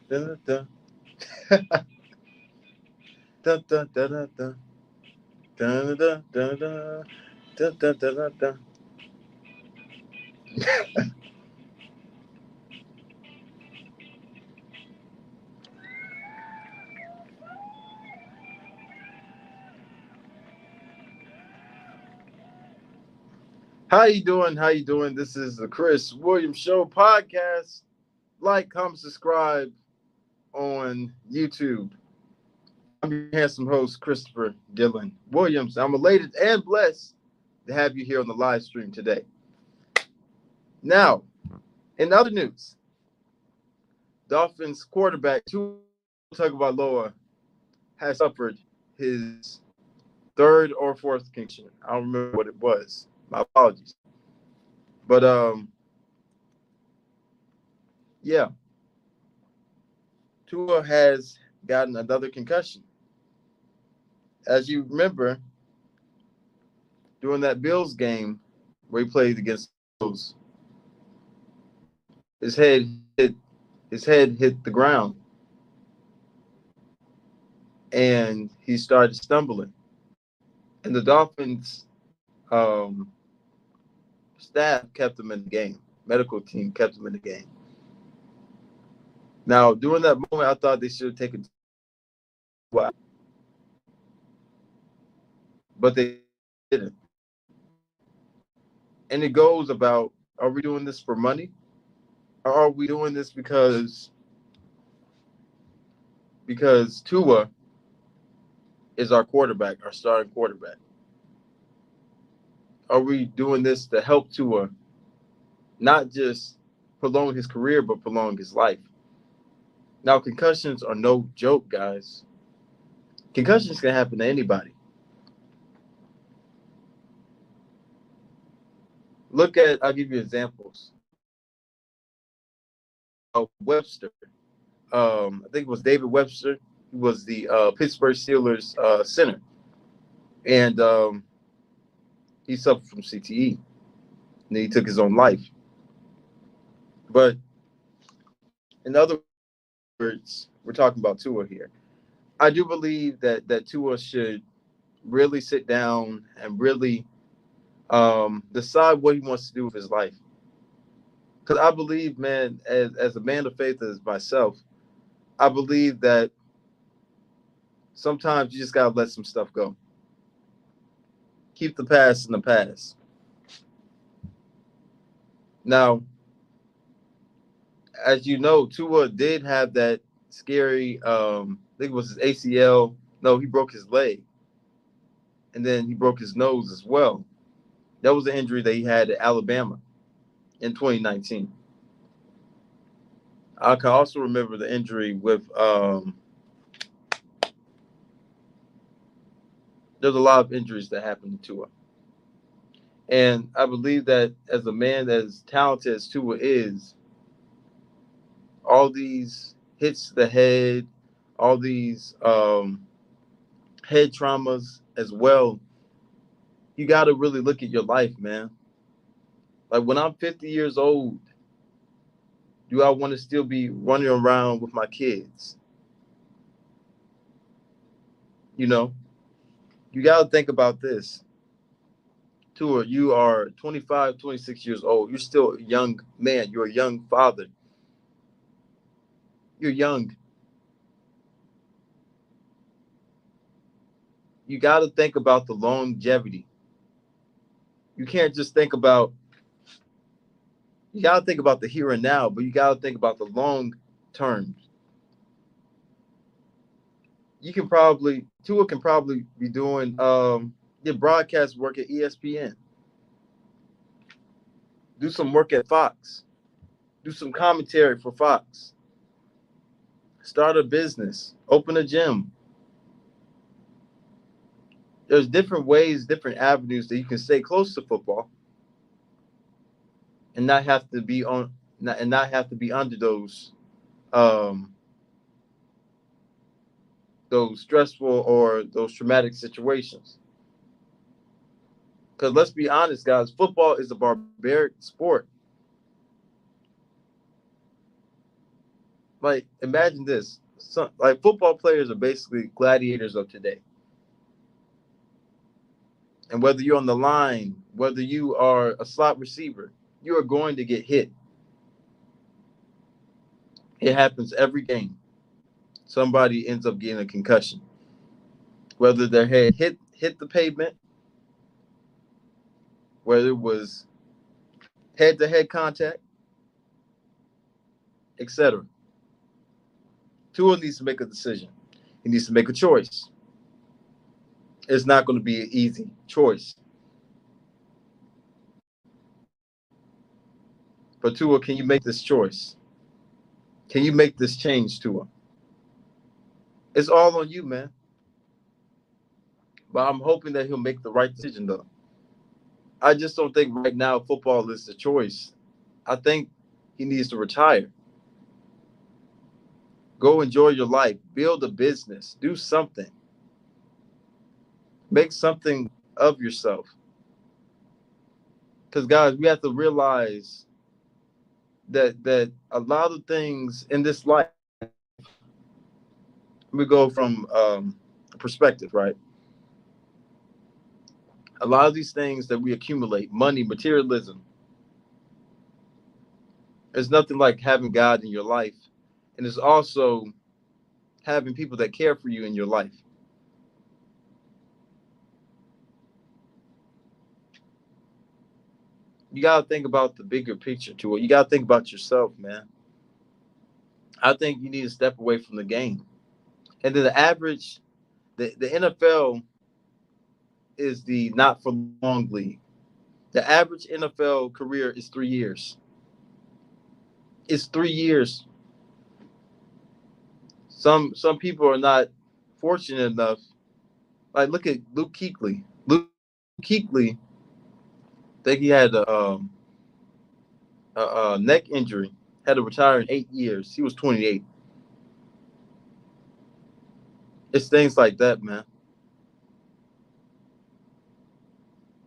dun, dun, dun, dun, dun, dun, dun, dun, dun, dun, dun, dun, dun, dun, dun, dun. How you doing? How you doing? This is the Chris Williams Show podcast. Like, comment, subscribe on YouTube. I'm your handsome host, Christopher Dylan Williams. I'm elated and blessed to have you here on the live stream today. Now, in other news, Dolphins quarterback Tua Tagovailoa has suffered his third or fourth concussion. I don't remember what it was. My apologies. But yeah, Tua has gotten another concussion. As you remember, during that Bills game where he played against the Bills, his head hit the ground and he started stumbling. And the Dolphins staff kept him in the game. Medical team kept him in the game. Now, during that moment, I thought they should have taken two out, but they didn't. And it goes about: are we doing this for money, or are we doing this because Tua is our quarterback, our starting quarterback? Are we doing this to help Tua not just prolong his career, but prolong his life? Now, concussions are no joke, guys. Concussions can happen to anybody. I'll give you examples. Webster. I think it was David Webster. He was the Pittsburgh Steelers center. And he suffered from CTE. And he took his own life. But in other words, we're talking about Tua here. I do believe that Tua should really sit down and really decide what he wants to do with his life. Because I believe, man, as a man of faith as myself, I believe that sometimes you just gotta let some stuff go. Keep the past in the past. Now, as you know, Tua did have that scary, I think it was his ACL. No, he broke his leg. And then he broke his nose as well. That was the injury that he had at Alabama in 2019. I can also remember the injury with there's a lot of injuries that happened to Tua. And I believe that as a man as talented as Tua is, all these hits to the head, all these head traumas as well, you got to really look at your life, man. Like, when I'm 50 years old, do I want to still be running around with my kids? You know, you got to think about this. Tua, you are 25, 26 years old. You're still a young man. You're a young father. You're young. You got to think about the longevity. You can't just think about, you got to think about the here and now, but you got to think about the long term. Tua can probably be doing your broadcast work at ESPN. Do some work at Fox. Do some commentary for Fox. Start a business. Open a gym. There's different ways, different avenues that you can stay close to football and not have to be under those stressful or those traumatic situations. Because let's be honest, guys, football is a barbaric sport. Like, imagine this. Like, football players are basically gladiators of today. And whether you're on the line, whether you are a slot receiver, you are going to get hit. It happens every game. Somebody ends up getting a concussion. Whether their head hit the pavement, whether it was head-to-head contact, etc. Tua needs to make a decision. He needs to make a choice. It's not going to be an easy choice. But Tua, can you make this choice? Can you make this change, Tua? It's all on you, man. But I'm hoping that he'll make the right decision, though. I just don't think right now football is the choice. I think he needs to retire. Go enjoy your life. Build a business. Do something. Make something of yourself. Because, guys, we have to realize that a lot of things in this life, we go from perspective, right? A lot of these things that we accumulate, money, materialism, there's nothing like having God in your life. And it's also having people that care for you in your life. You got to think about the bigger picture to it. You got to think about yourself, man. I think you need to step away from the game. And then the NFL is the not for long league. The average NFL career is 3 years. It's 3 years. Some people are not fortunate enough. Like, look at Luke Kuechly. Luke Kuechly, I think he had a neck injury, had to retire in 8 years. He was 28. It's things like that, man.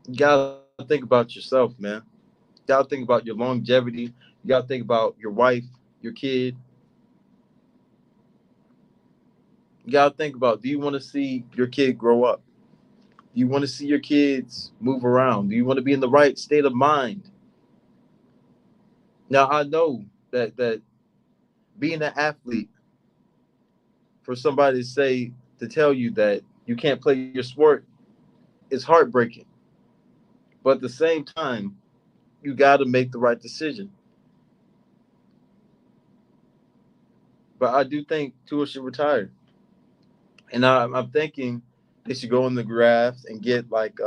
You gotta think about yourself, man. You gotta think about your longevity. You gotta think about your wife, your kid. You gotta think about, do you want to see your kid grow up? Do you want to see your kids move around? Do you want to be in the right state of mind? Now I know that being an athlete, for somebody to tell you that you can't play your sport, is heartbreaking. But at the same time, you got to make the right decision. But I do think Tua should retire, and I'm thinking they should go in the draft and get like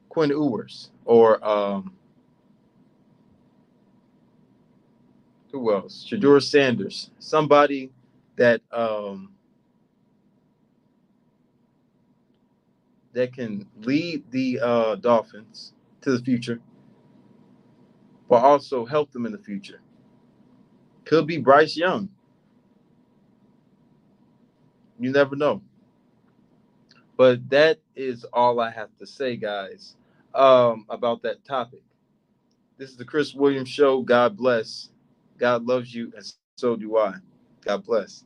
Quinn Ewers or who else? Shador Sanders, somebody that that can lead the Dolphins to the future, but also help them in the future. Could be Bryce Young. You never know. But that is all I have to say, guys, about that topic. This is the Chris Williams Show. God bless. God loves you, and so do I. God bless.